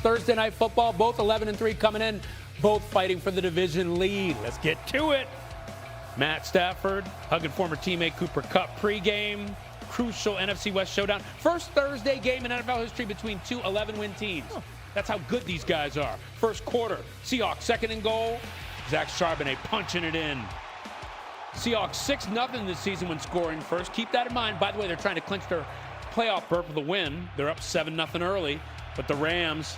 Thursday Night Football, both 11-3 coming in, both fighting for the division lead. Let's get to it. Matt Stafford hugging former teammate Cooper Kupp pregame. Crucial NFC West showdown. First Thursday game in NFL history between two 11-win teams. That's how good these guys are. First quarter, Seahawks second and goal. Zach Charbonnet punching it in. Seahawks 6-0 this season when scoring first. Keep that in mind. By the way, they're trying to clinch their playoff berth with a win. They're up 7-0 early. But the Rams,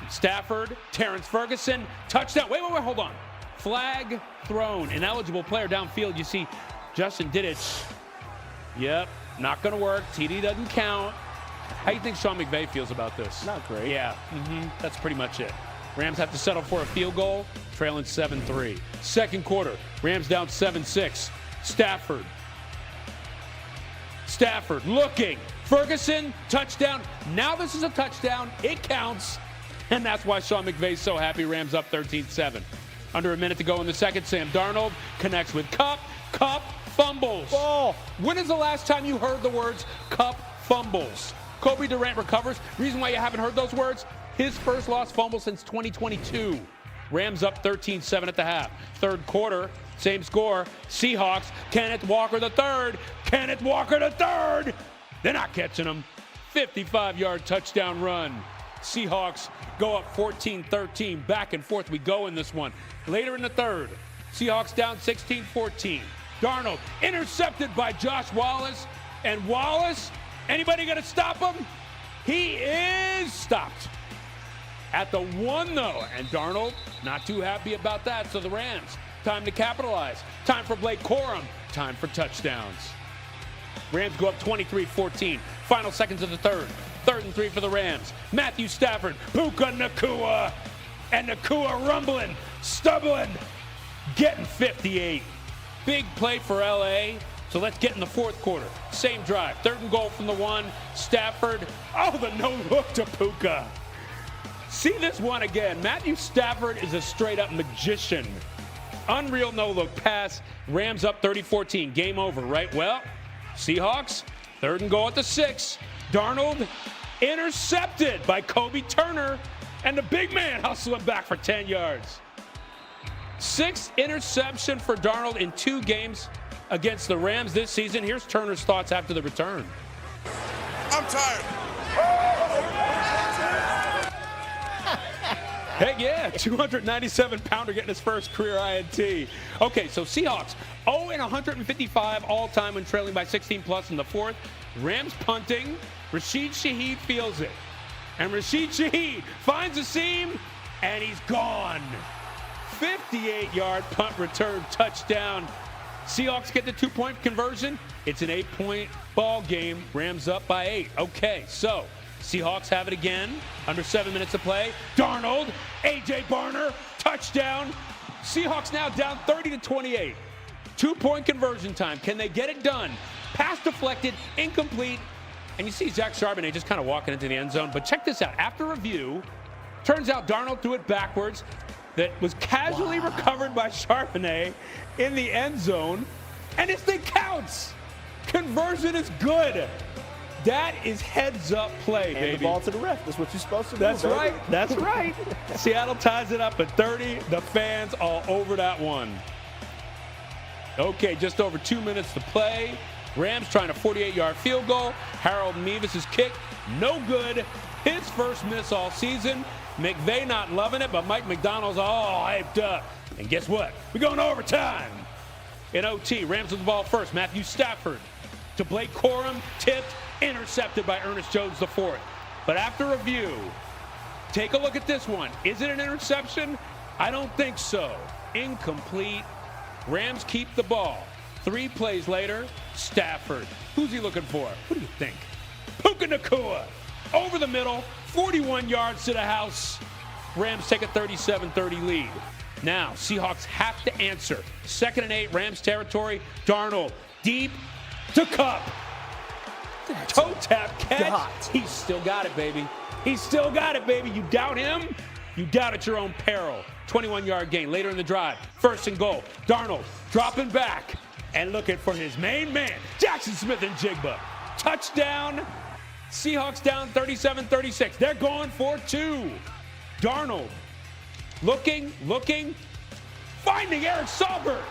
Stafford, Terrence Ferguson, touchdown. Wait, hold on. Flag thrown. Ineligible player downfield. You see Justin Diddich. Yep, not going to work. TD doesn't count. How do you think Sean McVay feels about this? Not great. Yeah, that's pretty much it. Rams have to settle for a field goal, trailing 7-3. Second quarter, Rams down 7-6. Stafford looking. Ferguson, touchdown. Now this is a touchdown. It counts. And that's why Sean McVay's so happy. Rams up 13-7. Under a minute to go in the second, Sam Darnold connects with Kupp. Kupp fumbles. Ball. When is the last time you heard the words Kupp fumbles? Kobe Durant recovers. Reason why you haven't heard those words? His first lost fumble since 2022. Rams up 13-7 at the half. Third quarter, same score. Seahawks, Kenneth Walker III. Kenneth Walker III. They're not catching him. 55-yard touchdown run. Seahawks go up 14-13. Back and forth we go in this one. Later in the third, Seahawks down 16-14. Darnold intercepted by Josh Wallace. And Wallace, anybody going to stop him? He is stopped at the 1, though. And Darnold, not too happy about that. So the Rams, time to capitalize. Time for Blake Corum. Time for touchdowns. Rams go up 23-14. Final seconds of the third. 3rd and 3 for the Rams. Matthew Stafford, Puka Nacua. And Nacua rumbling, stumbling, getting 58. Big play for LA. So let's get in the fourth quarter. Same drive. 3rd and goal from the 1. Stafford. Oh, the no look to Puka. See this one again. Matthew Stafford is a straight-up magician. Unreal no-look pass. Rams up 30-14. Game over, right? Well, Seahawks, 3rd and goal at the 6. Darnold intercepted by Kobe Turner. And the big man hustling back for 10 yards. 6th interception for Darnold in 2 games against the Rams this season. Here's Turner's thoughts after the return. I'm tired. Heck yeah, 297-pounder getting his first career INT. Okay, so Seahawks 0-155 all-time when trailing by 16+ in the fourth. Rams punting. Rashid Shaheed feels it. And Rashid Shaheed finds a seam, and he's gone. 58-yard punt return touchdown. Seahawks get the 2-point conversion. It's an 8-point ball game. Rams up by 8. Okay, so Seahawks have it again. Under 7 minutes to play. Darnold, A.J. Barner, touchdown. Seahawks now down 30-28. 2-point conversion time. Can they get it done? Pass deflected, incomplete. And you see Zach Charbonnet just kind of walking into the end zone. But check this out. After review, turns out Darnold threw it backwards. That was casually recovered by Charbonnet in the end zone. And this thing counts. Conversion is good. That is heads-up play, Hand baby. the ball to the ref. That's what you're supposed to do, That's baby. right. That's right. Seattle ties it up at 30. The fans all over that one. Okay, just over 2 minutes to play. Rams trying a 48-yard field goal. Harold Mevis' kick, no good. His first miss all season. McVay not loving it, but Mike McDonald's all hyped up. And guess what? We're going to overtime. In OT, Rams with the ball first. Matthew Stafford to Blake Corum, tipped, intercepted by Ernest Jones IV. But after review, take a look at this one. Is it an interception? I don't think so. Incomplete. Rams keep the ball. 3 plays later, Stafford. Who's he looking for? What do you think? Puka Nacua. Over the middle, 41 yards to the house. Rams take a 37-30 lead. Now, Seahawks have to answer. 2nd and 8, Rams territory. Darnold, deep to Kupp. Toe tap catch. God. He's still got it, baby. He's still got it, baby. You doubt him? You doubt at your own peril. 21-yard gain later in the drive. 1st and goal. Darnold dropping back and looking for his main man, Jackson Smith and Jigba. Touchdown, Seahawks down 37-36. They're going for two. Darnold looking, finding Eric Saubert.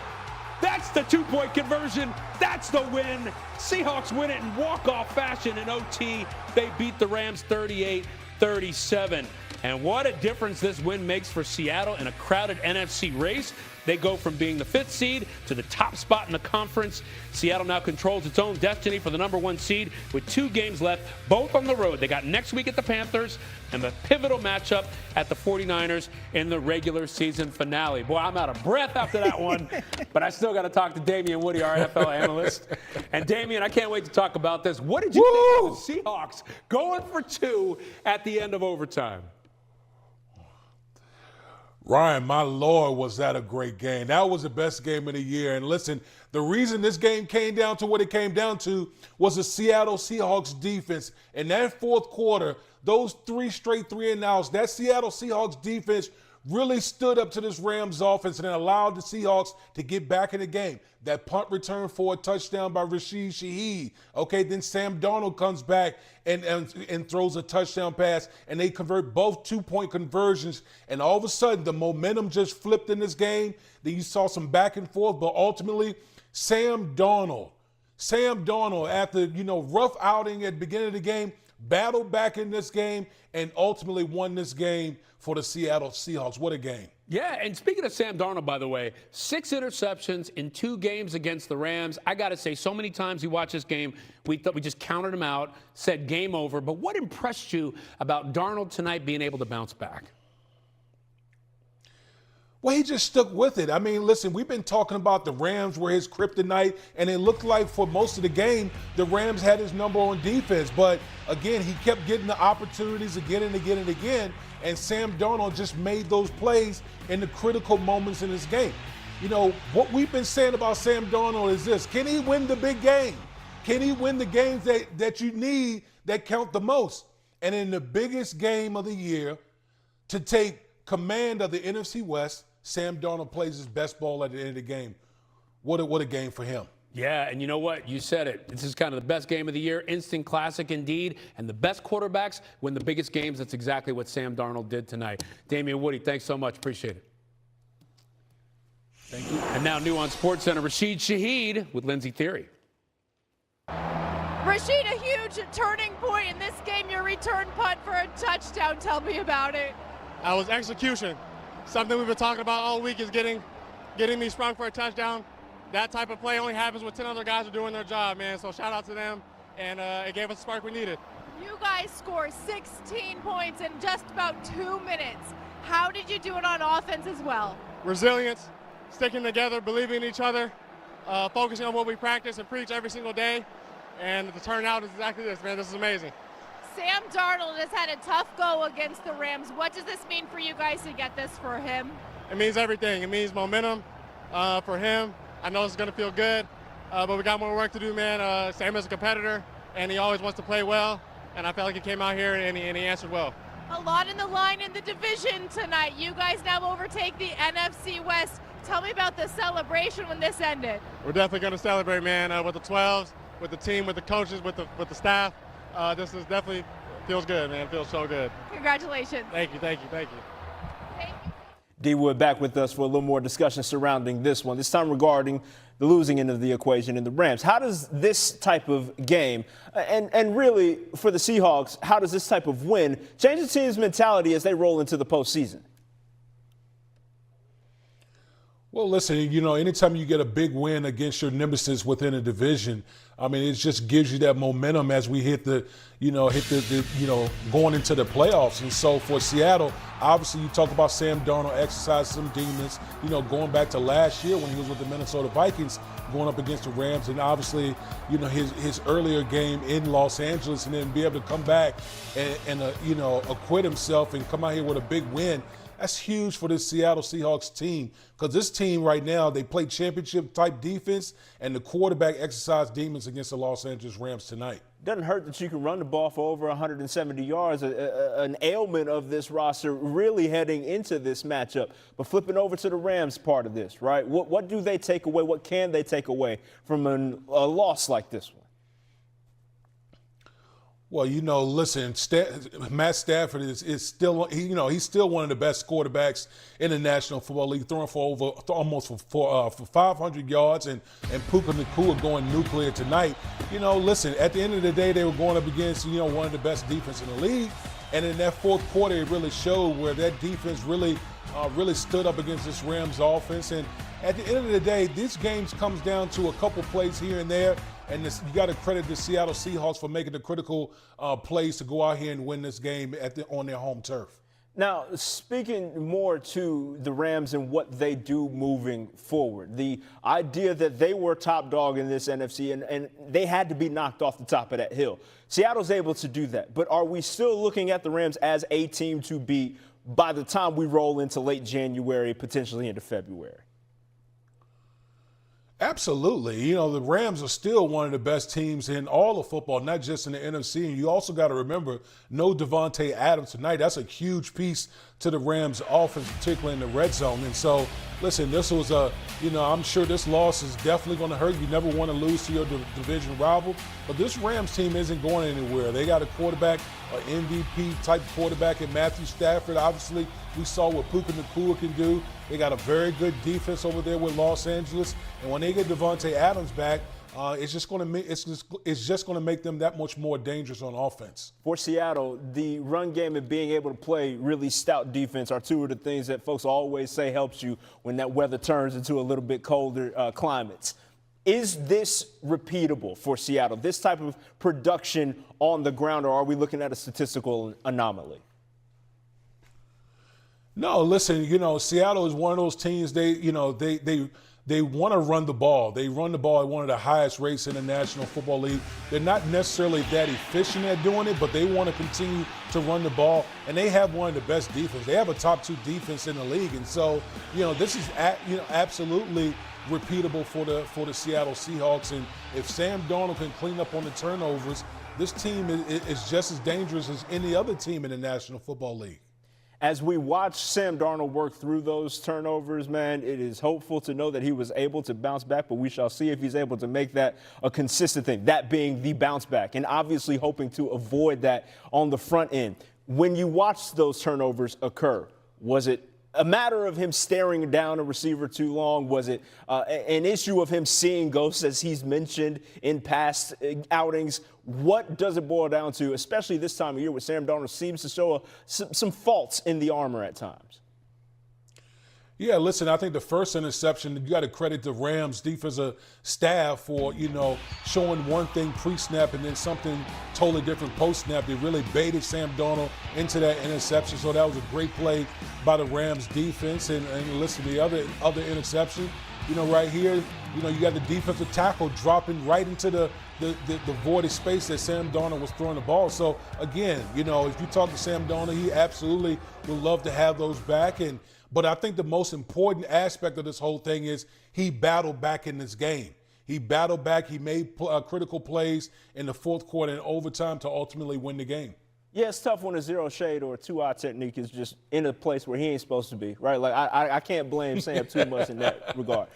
That's the two-point conversion. That's the win. Seahawks win it in walk-off fashion in OT. They beat the Rams 38-37. And what a difference this win makes for Seattle in a crowded NFC race. They go from being the 5th seed to the top spot in the conference. Seattle now controls its own destiny for the #1 seed with 2 games left, both on the road. They got next week at the Panthers and the pivotal matchup at the 49ers in the regular season finale. Boy, I'm out of breath after that one, but I still got to talk to Damian Woody, our NFL analyst. And Damian, I can't wait to talk about this. What did you think of the Seahawks going for 2 at the end of overtime? Ryan, my Lord, was that a great game. That was the best game of the year. And listen, the reason this game came down to what it came down to was the Seattle Seahawks defense. In that fourth quarter, those 3 straight 3-and-outs, that Seattle Seahawks defense really stood up to this Rams offense and allowed the Seahawks to get back in the game. That punt return for a touchdown by Rashid Shaheed. Okay, then Sam Darnold comes back and throws a touchdown pass, and they convert both 2-point conversions. And all of a sudden, the momentum just flipped in this game. Then you saw some back and forth, but ultimately, Sam Darnold, after, rough outing at the beginning of the game, battled back in this game and ultimately won this game for the Seattle Seahawks. What a game. Yeah, and speaking of Sam Darnold, by the way, 6 interceptions in 2 games against the Rams. I got to say, so many times we watched this game, we thought we just counted him out, said game over. But what impressed you about Darnold tonight being able to bounce back? Well, he just stuck with it. I mean, listen, we've been talking about the Rams were his kryptonite, and it looked like for most of the game, the Rams had his number on defense. But, again, he kept getting the opportunities again and again and again, and Sam Darnold just made those plays in the critical moments in this game. What we've been saying about Sam Darnold is this. Can he win the big game? Can he win the games that you need that count the most? And in the biggest game of the year, to take command of the NFC West, Sam Darnold plays his best ball at the end of the game. What a game for him. Yeah, and you know what? You said it. This is kind of the best game of the year. Instant classic indeed. And the best quarterbacks win the biggest games. That's exactly what Sam Darnold did tonight. Damian Woody, thanks so much. Appreciate it. Thank you. And now new on SportsCenter, Rashid Shaheed with Lindsey Theory. Rashid, a huge turning point in this game. Your return punt for a touchdown. Tell me about it. That was execution. Something we've been talking about all week is getting me sprung for a touchdown. That type of play only happens when 10 other guys are doing their job, man. So shout out to them, and it gave us the spark we needed. You guys score 16 points in just about 2 minutes. How did you do it on offense as well? Resilience, sticking together, believing in each other, focusing on what we practice and preach every single day. And the turnout is exactly this, man. This is amazing. Sam Darnold has had a tough go against the Rams. What does this mean for you guys to get this for him? It means everything. It means momentum for him. I know it's going to feel good, but we got more work to do, man. Sam is a competitor, and he always wants to play well, and I felt like he came out here and he answered well. A lot in the line in the division tonight. You guys now overtake the NFC West. Tell me about the celebration when this ended. We're definitely going to celebrate, man, with the 12s, with the team, with the coaches, with the staff. This is definitely feels good, man. It feels so good. Congratulations. Thank you. Thank you. D. Wood back with us for a little more discussion surrounding this one, this time regarding the losing end of the equation in the Rams. How does this type of game, and really for the Seahawks, how does this type of win change the team's mentality as they roll into the postseason? Well, listen, anytime you get a big win against your nemesis within a division, I mean, it just gives you that momentum as we hit the going into the playoffs. And so for Seattle, obviously you talk about Sam Darnold exercising some demons, going back to last year when he was with the Minnesota Vikings, going up against the Rams, and obviously, his earlier game in Los Angeles, and then be able to come back and acquit himself and come out here with a big win. That's huge for this Seattle Seahawks team, because this team right now, they play championship-type defense, and the quarterback exercised demons against the Los Angeles Rams tonight. Doesn't hurt that you can run the ball for over 170 yards, an ailment of this roster really heading into this matchup. But flipping over to the Rams part of this, right? What do they take away? What can they take away from a loss like this one? Well, listen, Matt Stafford is still, he's still one of the best quarterbacks in the National Football League, throwing for almost 500 yards, and Puka Nacua going nuclear tonight. Listen, at the end of the day, they were going up against, one of the best defense in the league. And in that fourth quarter, it really showed where that defense really stood up against this Rams offense. And at the end of the day, these games comes down to a couple plays here and there. And you got to credit the Seattle Seahawks for making the critical plays to go out here and win this game on their home turf. Now, speaking more to the Rams and what they do moving forward, the idea that they were top dog in this NFC and they had to be knocked off the top of that hill. Seattle's able to do that. But are we still looking at the Rams as a team to beat by the time we roll into late January, potentially into February? Absolutely. The Rams are still one of the best teams in all of football, not just in the NFC. And you also got to remember, no Devontae Adams tonight. That's a huge piece to the Rams offense, particularly in the red zone. And so, listen, this was I'm sure this loss is definitely going to hurt. You never want to lose to your division rival. But this Rams team isn't going anywhere. They got a quarterback, an MVP-type quarterback in Matthew Stafford. Obviously, we saw what Puka Nacua can do. They got a very good defense over there with Los Angeles. And when they get Devontae Adams back, it's just going to make them that much more dangerous on offense. For Seattle, the run game and being able to play really stout defense are two of the things that folks always say helps you when that weather turns into a little bit colder climates. Is this repeatable for Seattle, this type of production on the ground, or are we looking at a statistical anomaly? No, listen, Seattle is one of those teams, they want to run the ball. They run the ball at one of the highest rates in the National Football League. They're not necessarily that efficient at doing it, but they want to continue to run the ball, and they have one of the best defense. They have a top 2 defense in the league, and so, this is absolutely repeatable for the Seattle Seahawks. And if Sam Darnold can clean up on the turnovers, this team is just as dangerous as any other team in the National Football League. As we watch Sam Darnold work through those turnovers, man, it is hopeful to know that he was able to bounce back, but we shall see if he's able to make that a consistent thing, that being the bounce back, and obviously hoping to avoid that on the front end. When you watch those turnovers occur, was it a matter of him staring down a receiver too long? Was it an issue of him seeing ghosts, as he's mentioned in past outings? What does it boil down to, especially this time of year where Sam Darnold seems to show some faults in the armor at times? Yeah, listen, I think the first interception, you got to credit the Rams defensive staff for, showing one thing pre-snap and then something totally different post-snap. They really baited Sam Darnold into that interception, so that was a great play by the Rams defense. And listen, the other interception, right here, you got the defensive tackle dropping right into the voided space that Sam Darnold was throwing the ball. So, again, if you talk to Sam Darnold, he absolutely would love to have those back. But I think the most important aspect of this whole thing is he battled back in this game. He battled back. He made critical plays in the fourth quarter and overtime to ultimately win the game. Yeah, it's tough when a zero shade or a 2-eye technique is just in a place where he ain't supposed to be, right? Like, I can't blame Sam too much in that regard.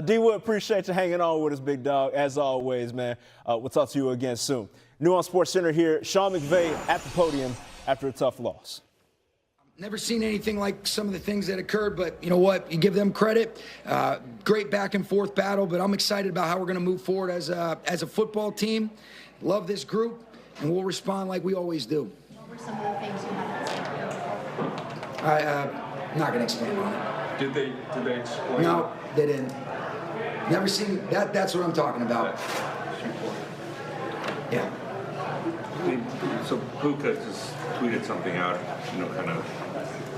D-Wood, appreciate you hanging on with us, big dog. As always, man, we'll talk to you again soon. Nuance Sports Center here. Sean McVay at the podium after a tough loss. Never seen anything like some of the things that occurred, but you know what? You give them credit. Great back and forth battle, but I'm excited about how we're going to move forward as a football team. Love this group, and we'll respond like we always do. What were some of the things you had to say? I'm not going to explain on it. Did they explain? No, they didn't. Never seen that. That's what I'm talking about. Yeah. So Puka just tweeted something out, kind of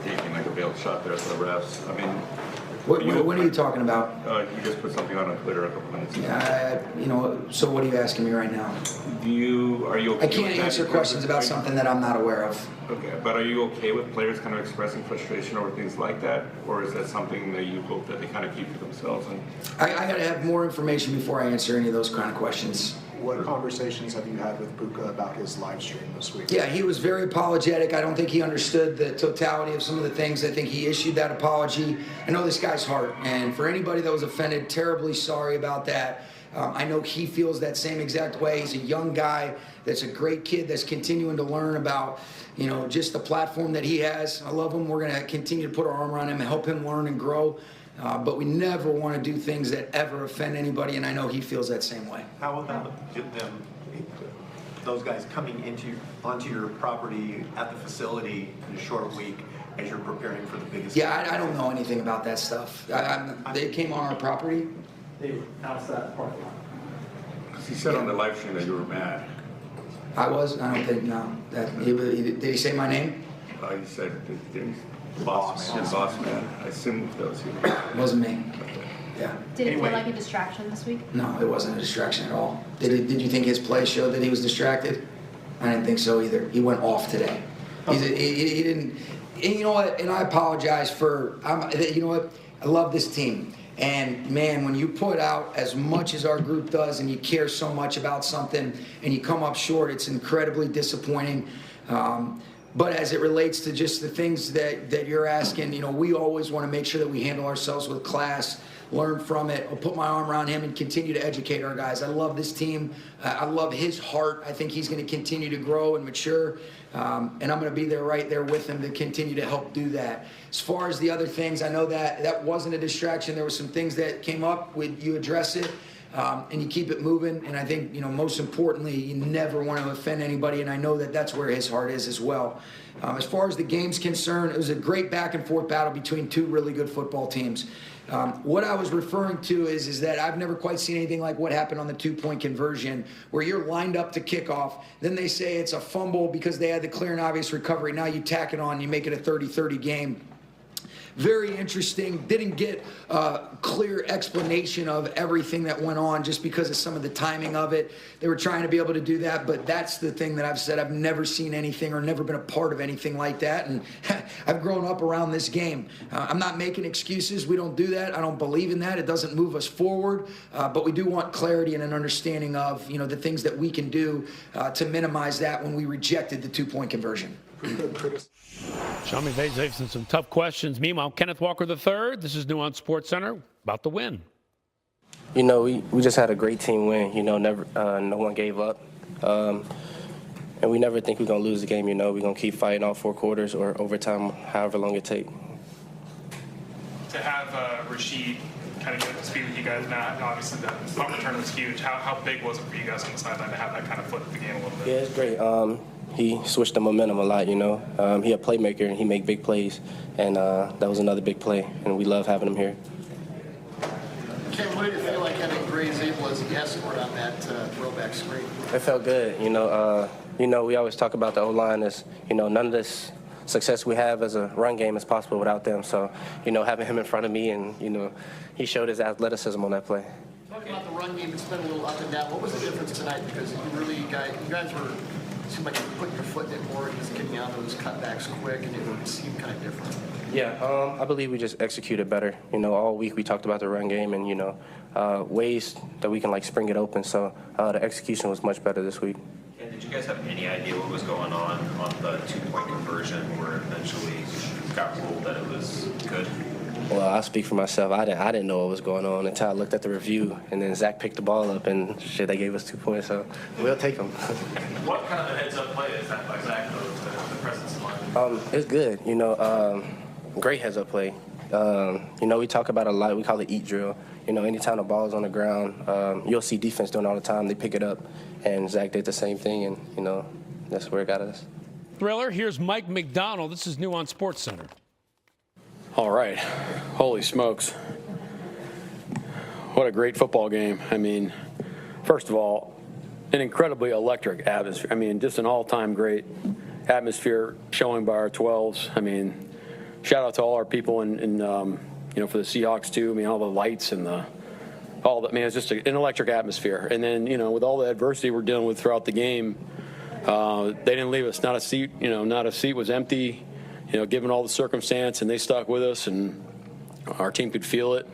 taking like a veiled shot there for the refs. I mean, what are you talking about? You just put something on Twitter a couple minutes ago. So what are you asking me right now? Are you okay? I can't answer questions about something that I'm not aware of. Okay, but are you okay with players kind of expressing frustration over things like that? Or is that something that you hope that they kind of keep to themselves? I got to have more information before I answer any of those kind of questions. What conversations have you had with Puka about his live stream this week? Yeah, he was very apologetic. I don't think he understood the totality of some of the things. I think he issued that apology. I know this guy's heart, and for anybody that was offended, terribly sorry about that. I know he feels that same exact way. He's a young guy that's a great kid that's continuing to learn about, just the platform that he has. I love him. We're going to continue to put our arm around him and help him learn and grow. But we never want to do things that ever offend anybody, and I know he feels that same way. How about those guys coming onto your property at the facility in a short week as you're preparing for the biggest game? Yeah, I don't know anything about that stuff. They came on our property. They were outside the parking lot. Because he said on the live stream that you were mad. I was? I don't think, no. Did he say my name? He said, boss man. I assume that was you. It wasn't me. Yeah. Did it feel like a distraction this week? No, it wasn't a distraction at all. Did you think his play showed that he was distracted? I didn't think so either. He went off today. He didn't. And you know what? And I apologize for. You know what? I love this team. And man, when you put out as much as our group does, and you care so much about something, and you come up short, it's incredibly disappointing. But as it relates to just the things that you're asking, we always want to make sure that we handle ourselves with class, learn from it. I'll put my arm around him and continue to educate our guys. I love this team. I love his heart. I think he's going to continue to grow and mature. And I'm going to be there right there with him to continue to help do that. As far as the other things, I know that wasn't a distraction. There were some things that came up. You address it. And you keep it moving. And I think, most importantly, you never want to offend anybody. And I know that that's where his heart is as well. As far as the game's concerned, it was a great back and forth battle between two really good football teams. What I was referring to is that I've never quite seen anything like what happened on the 2-point conversion, where you're lined up to kickoff. Then they say it's a fumble because they had the clear and obvious recovery. Now you tack it on, you make it a 30-30 game. Very interesting. Didn't get a clear explanation of everything that went on just because of some of the timing of it. They were trying to be able to do that, but that's the thing that I've said. I've never seen anything or never been a part of anything like that, and I've grown up around this game. I'm not making excuses. We don't do that. I don't believe in that. It doesn't move us forward, but we do want clarity and an understanding of the things that we can do to minimize that when we rejected the 2-point conversion. Sean McVay's some tough questions. Meanwhile, Kenneth Walker III, this is Nuance Sports Center, about to win. We just had a great team win. Never, no one gave up. And we never think we're going to lose the game. We're going to keep fighting all 4 quarters or overtime, however long it takes. To have Rashid kind of get up to speed with you guys now, obviously that punt return was huge. How big was it for you guys on the sideline to have that kind of flip the game a little bit? Yeah, it's great. He switched the momentum a lot, He a playmaker, and he make big plays. And that was another big play, and we love having him here. Ken, what did it feel like having Gray's able as the escort on that throwback screen? It felt good. We always talk about the O-line as, none of this success we have as a run game is possible without them. So, having him in front of me and, he showed his athleticism on that play. Talking about the run game, it's been a little up and down. What was the difference tonight? Because you guys were, seemed like you were putting your foot in it more and just getting out those cutbacks quick, and it seemed kind of different. Yeah, I believe we just executed better. All week we talked about the run game and, ways that we can, spring it open. So the execution was much better this week. And did you guys have any idea what was going on the 2-point conversion where eventually got ruled that it was good? Well, I'll speak for myself. I didn't know what was going on until I looked at the review, and then Zach picked the ball up, and they gave us 2 points, so we'll take them. What kind of a heads-up play is that by Zach, the presence line? It's good. Great heads-up play. We talk about it a lot. We call it eat drill. Anytime the ball is on the ground, you'll see defense doing it all the time. They pick it up, and Zach did the same thing, and, that's where it got us. Thriller, here's Mike McDonald. This is Nuance Sports Center. All right. Holy smokes. What a great football game. First of all, an incredibly electric atmosphere. Just an all-time great atmosphere showing by our 12s. Shout out to all our people and for the Seahawks too. All the lights and it's just an electric atmosphere. And then, with all the adversity we're dealing with throughout the game, they didn't leave us. Not a seat was empty. Given all the circumstance, and they stuck with us, and our team could feel it,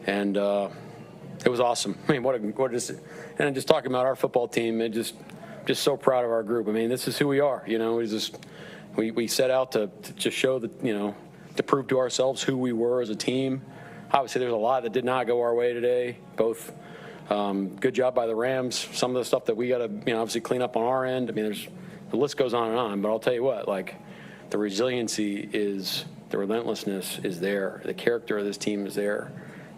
and it was awesome. And just talking about our football team, and just so proud of our group. This is who we are. We set out to just show that, to prove to ourselves who we were as a team. Obviously, there's a lot that did not go our way today, both Good job by the Rams. Some of the stuff that we got to, obviously clean up on our end. I mean, the list goes on and on. But I'll tell you what, like, the resiliency is, the relentlessness is there. The character of this team is there.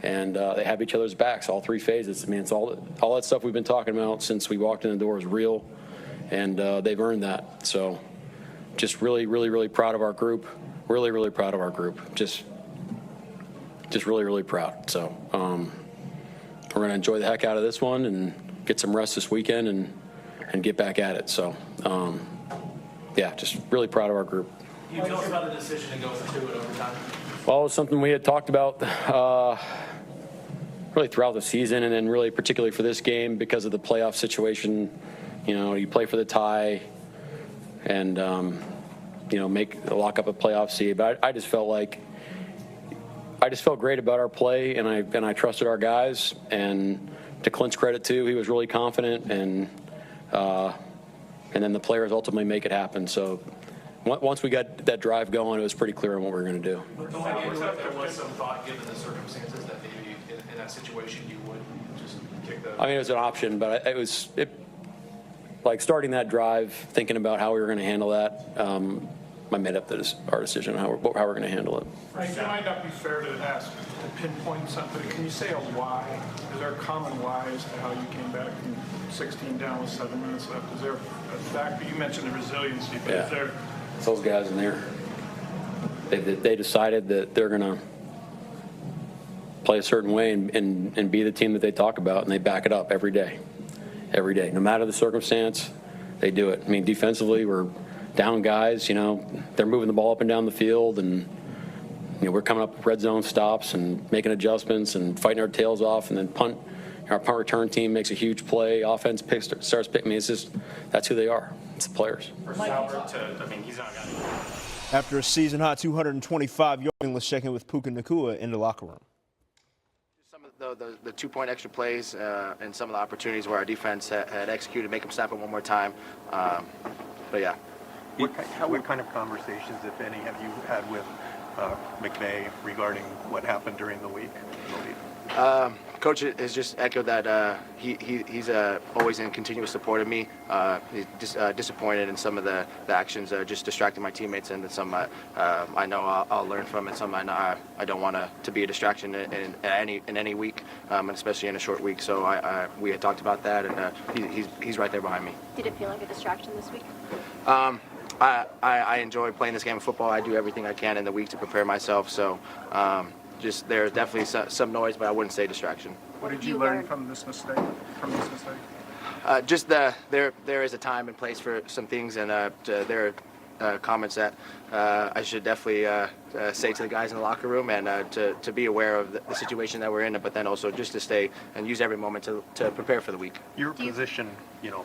And they have each other's backs, all three phases. I mean, it's all that stuff we've been talking about since we walked in the door is real, and they've earned that. So just really, really, really proud of our group. Really, really proud of our group. Just really, really proud. So we're going to enjoy the heck out of this one and get some rest this weekend and get back at it. So, yeah, just really proud of our group. Can you tell us about the decision to go for 2 in overtime? Well, it was something we had talked about really throughout the season, and then really particularly for this game because of the playoff situation. You play for the tie and, lock up a playoff seed. But I just felt great about our play, and I trusted our guys. And to Clinch credit too, he was really confident, and then the players ultimately make it happen. So once we got that drive going, it was pretty clear on what we were going to do. But there was some thought, given the circumstances, that maybe in that situation you would just kick the. I mean, it was an option, but like starting that drive, thinking about how we were going to handle that. I made up our decision on how we're going to handle it. Frank, it might not be fair to ask to pinpoint something. Can you say a why? Is there a common why as to how you came back from 16 down with 7 minutes left? Is there a factor? You mentioned the resiliency, but is there? It's those guys in there. They decided that they're going to play a certain way and be the team that they talk about, and they back it up every day. Every day. No matter the circumstance, they do it. I mean, defensively, we're down guys, they're moving the ball up and down the field, and we're coming up with red zone stops and making adjustments and fighting our tails off, and then our punt return team makes a huge play. Offense starts picking. It's just, that's who they are. It's the players. He's not got it. After a season-high 225 yards, let's check in with Puka Nacua in the locker room. Some of the 2-point extra plays and some of the opportunities where our defense had executed, make them snap it one more time. But yeah. What kind of conversations, if any, have you had with McVay regarding what happened during the week? Coach has just echoed that he's always in continuous support of me. He's disappointed in some of the actions, just distracting my teammates, and some I know I'll learn from, and some I don't want to be a distraction in any week, and especially in a short week. So we had talked about that, and he's right there behind me. Did it feel like a distraction this week? I enjoy playing this game of football. I do everything I can in the week to prepare myself. So just there's definitely some noise, but I wouldn't say distraction. What did you learn from this mistake? Just there is a time and place for some things, and there are comments that I should definitely say to the guys in the locker room, and to be aware of the situation that we're in, but then also just to stay and use every moment to prepare for the week. Your position,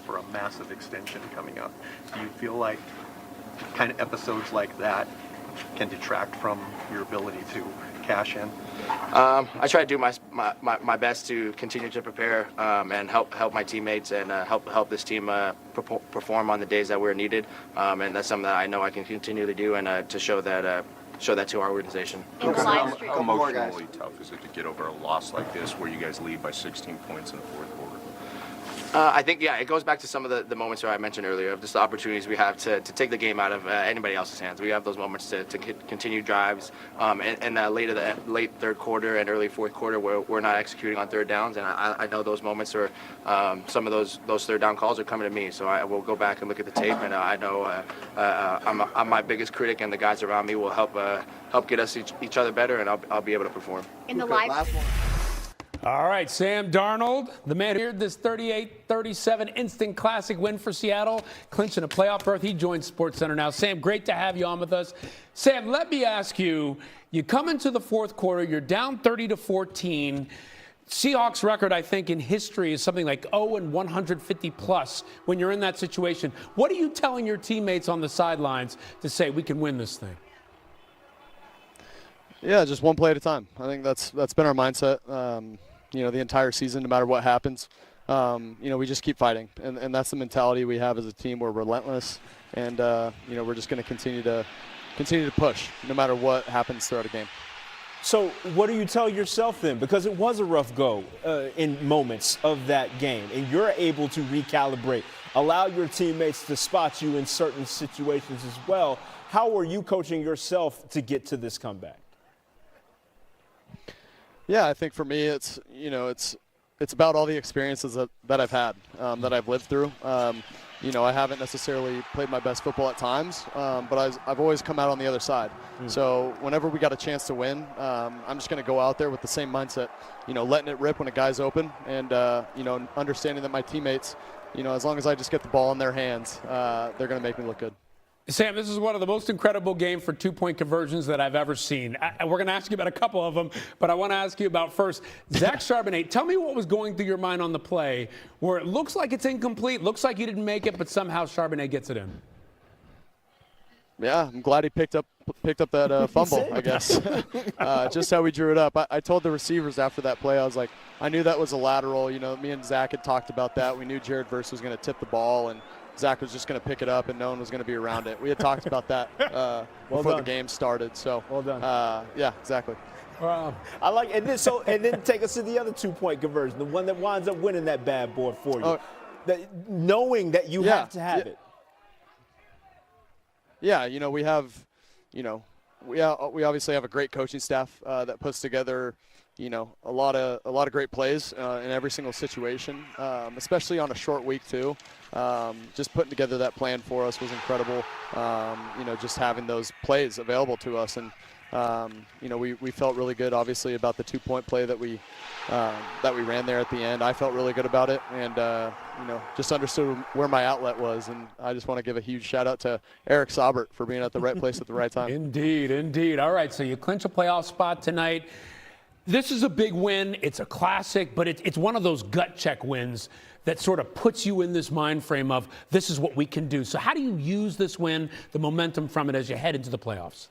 for a massive extension coming up, do you feel like kind of episodes like that can detract from your ability to cash in? I try to do my best to continue to prepare and help my teammates and help this team perform on the days that we're needed, and that's something that I know I can continue to do, and to show that to our organization. How emotionally tough is it to get over a loss like this where you guys lead by 16 points in the fourth quarter? I think, it goes back to some of the moments that I mentioned earlier, of just the opportunities we have to take the game out of anybody else's hands. We have those moments to continue drives in the late third quarter and early fourth quarter where we're not executing on third downs, and I know those moments are some of those third down calls are coming to me. So I will go back and look at the tape, and I know I'm my biggest critic, and the guys around me will help get us each other better, and I'll be able to perform. In the live. All right, Sam Darnold, the man who heard this 38-37 instant classic win for Seattle, clinching a playoff berth. He joins SportsCenter now. Sam, great to have you on with us. Sam, let me ask you, you come into the fourth quarter, you're down 30-14. Seahawks record, I think, in history is something like 0-150 plus when you're in that situation. What are you telling your teammates on the sidelines to say we can win this thing? Yeah, just one play at a time. I think that's been our mindset. The entire season, no matter what happens, we just keep fighting, and that's the mentality we have as a team. We're relentless, and we're just going to continue to push no matter what happens throughout a game. So what do you tell yourself then? Because it was a rough go in moments of that game, and you're able to recalibrate, allow your teammates to spot you in certain situations as well. How are you coaching yourself to get to this comeback? Yeah, I think for me, it's about all the experiences that I've had, that I've lived through. I haven't necessarily played my best football at times, but I've always come out on the other side. So whenever we got a chance to win, I'm just going to go out there with the same mindset, letting it rip when a guy's open, and understanding that my teammates, as long as I just get the ball in their hands, they're going to make me look good. Sam, this is one of the most incredible games for two-point conversions that I've ever seen. We're going to ask you about a couple of them, but I want to ask you about first, Zach Charbonnet. Tell me what was going through your mind on the play where it looks like it's incomplete, looks like you didn't make it, but somehow Charbonnet gets it in. Yeah, I'm glad he picked up that fumble, I guess. Just how we drew it up. I told the receivers after that play, I was like, I knew that was a lateral. Me and Zach had talked about that. We knew Jared Verse was going to tip the ball, and Zach was just going to pick it up, and no one was going to be around it. We had talked about that before the game started. So, well done. Yeah, exactly. I like, and then take us to the other two-point conversion, the one that winds up winning that bad boy for you, knowing that you have to have it. Yeah, we have, we obviously have a great coaching staff that puts together, a lot of great plays in every single situation, especially on a short week too. Just putting together that plan for us was incredible. Just having those plays available to us, and we felt really good, obviously, about the two-point play that we ran there at the end. I felt really good about it, and just understood where my outlet was. And I just want to give a huge shout out to Eric Saubert for being at the right place at the right time. Indeed. All right, so you clinch a playoff spot tonight. This is a big win. It's a classic, but it's one of those gut check wins that sort of puts you in this mind frame of this is what we can do. So how do you use this win, the momentum from it, as you head into the playoffs?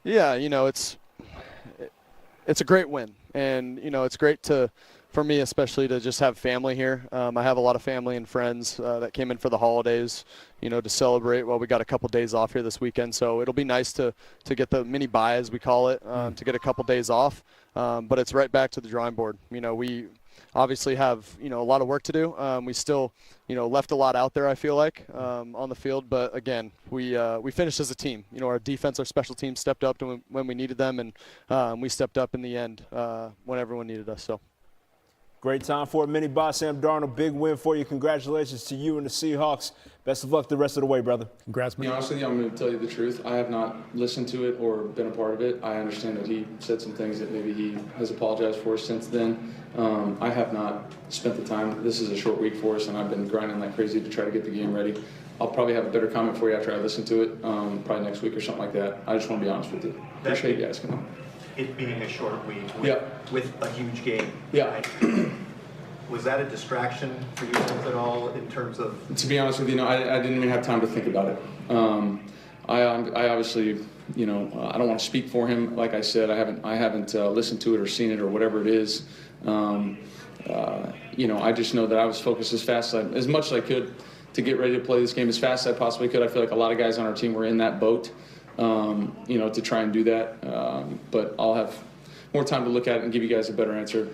Yeah, it's a great win, and it's great for me especially to just have family here. I have a lot of family and friends that came in for the holidays, to celebrate. Well, we got a couple days off here this weekend, so it'll be nice to get the mini bye, as we call it, to get a couple days off. But it's right back to the drawing board. We obviously have a lot of work to do. We still left a lot out there, I feel like, on the field. But again, we finished as a team. Our defense, our special teams stepped up when we needed them, and we stepped up in the end when everyone needed us. So. Great time for a mini bye, Sam Darnold. Big win for you. Congratulations to you and the Seahawks. Best of luck the rest of the way, brother. Congrats, man. Honestly, I'm going to tell you the truth. I have not listened to it or been a part of it. I understand that he said some things that maybe he has apologized for since then. I have not spent the time. This is a short week for us, and I've been grinding like crazy to try to get the game ready. I'll probably have a better comment for you after I listen to it, probably next week or something like that. I just want to be honest with you. Appreciate you asking. It being a short week with a huge game. Yeah. Right? Was that a distraction for you at all in terms of? To be honest with you, I didn't even have time to think about it. I obviously, I don't want to speak for him. Like I said, I haven't listened to it or seen it or whatever it is. I just know that I was focused as much as I could to get ready to play this game as fast as I possibly could. I feel like a lot of guys on our team were in that boat, to try and do that. But I'll have more time to look at it and give you guys a better answer,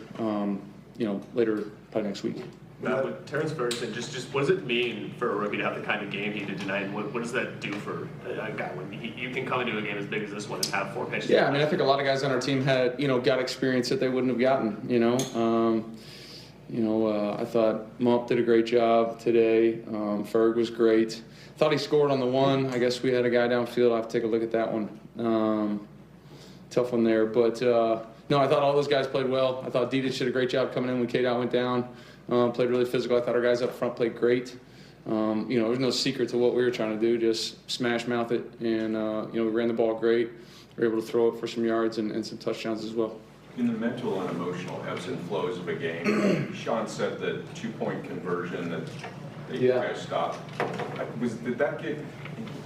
later, probably next week. Matt, with Terrence Ferguson, just what does it mean for a rookie to have the kind of game he did tonight? And what does that do for a guy when you can come into a game as big as this one and have 4 pitches? Yeah, I think a lot of guys on our team had, got experience that they wouldn't have gotten, I thought Mump did a great job today. Ferg was great. Thought he scored on the one. I guess we had a guy downfield. I'll have to take a look at that one. Tough one there. But, no, I thought all those guys played well. I thought Didich did a great job coming in when K-Dot went down. Played really physical. I thought our guys up front played great. There's no secret to what we were trying to do, just smash mouth it. And, we ran the ball great. We were able to throw it for some yards and some touchdowns as well. In the mental and emotional ebbs and flows of a game, Sean said that 2-point conversion that you guys stopped. Did that get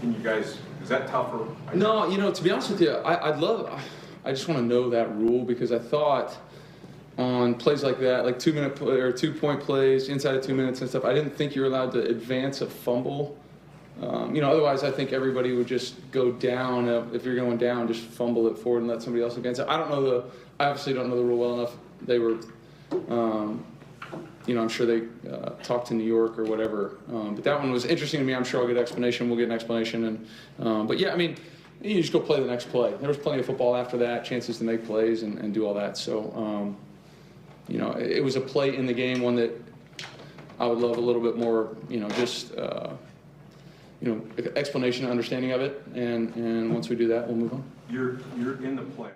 in you guys? Is that tougher? No, to be honest with you, I just want to know that rule because I thought on plays like that, like 2-minute or 2-point plays inside of 2 minutes and stuff, I didn't think you were allowed to advance a fumble Otherwise I think everybody would just go down. If you're going down, just fumble it forward and let somebody else against it. I obviously don't know the rule well enough. They were, I'm sure they talked to New York or whatever. But that one was interesting to me. I'm sure I'll get an explanation. We'll get an explanation. But yeah, I mean, you just go play the next play. There was plenty of football after that, chances to make plays and do all that. So, it was a play in the game, one that I would love a little bit more, explanation, understanding of it. And once we do that, we'll move on. You're in the play.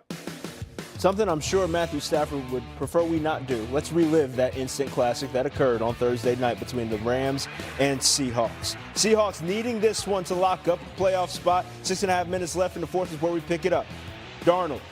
Something I'm sure Matthew Stafford would prefer we not do. Let's relive that instant classic that occurred on Thursday night between the Rams and Seahawks. Seahawks needing this one to lock up a playoff spot. 6.5 minutes left in the fourth is where we pick it up. Darnold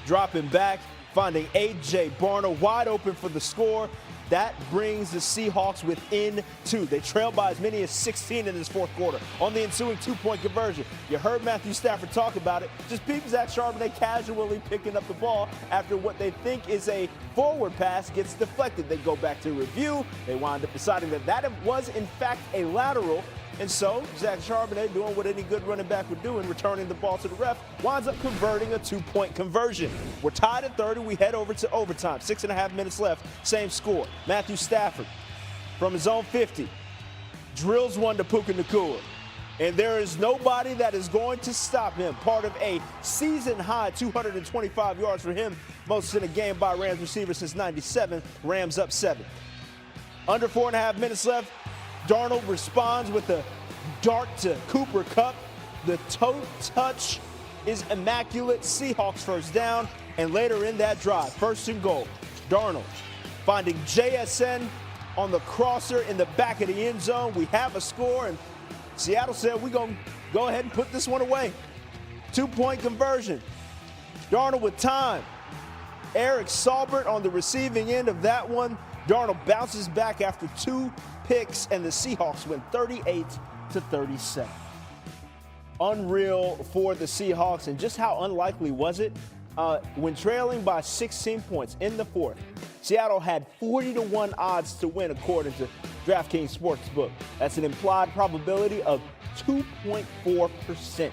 dropping back, finding A.J. Barner wide open for the score. That brings the Seahawks within 2. They trailed by as many as 16 in this fourth quarter on the ensuing 2-point conversion. You heard Matthew Stafford talk about it. Just peep Zach Charbonnet casually picking up the ball after what they think is a forward pass gets deflected. They go back to review. They wind up deciding that was, in fact, a lateral. And so, Zach Charbonnet, doing what any good running back would do in returning the ball to the ref, winds up converting a 2-point conversion. We're tied at 30. We head over to overtime. 6.5 minutes left. Same score. Matthew Stafford, from his own 50, drills one to Puka Nacua. And there is nobody that is going to stop him. Part of a season-high 225 yards for him. Most in a game by Rams receiver since '97. Rams up 7. Under 4.5 minutes left. Darnold responds with a dart to Cooper Kupp. The toe touch is immaculate. Seahawks first down. And later in that drive, 1st and goal, Darnold finding JSN on the crosser in the back of the end zone. We have a score, and Seattle said we're going to go ahead and put this one away. 2-point conversion. Darnold with time. Eric Saubert on the receiving end of that one. Darnold bounces back after 2 picks, and the Seahawks win 38-37. Unreal for the Seahawks, and just how unlikely was it? When trailing by 16 points in the fourth, Seattle had 40-1 odds to win according to DraftKings Sportsbook. That's an implied probability of 2.4%.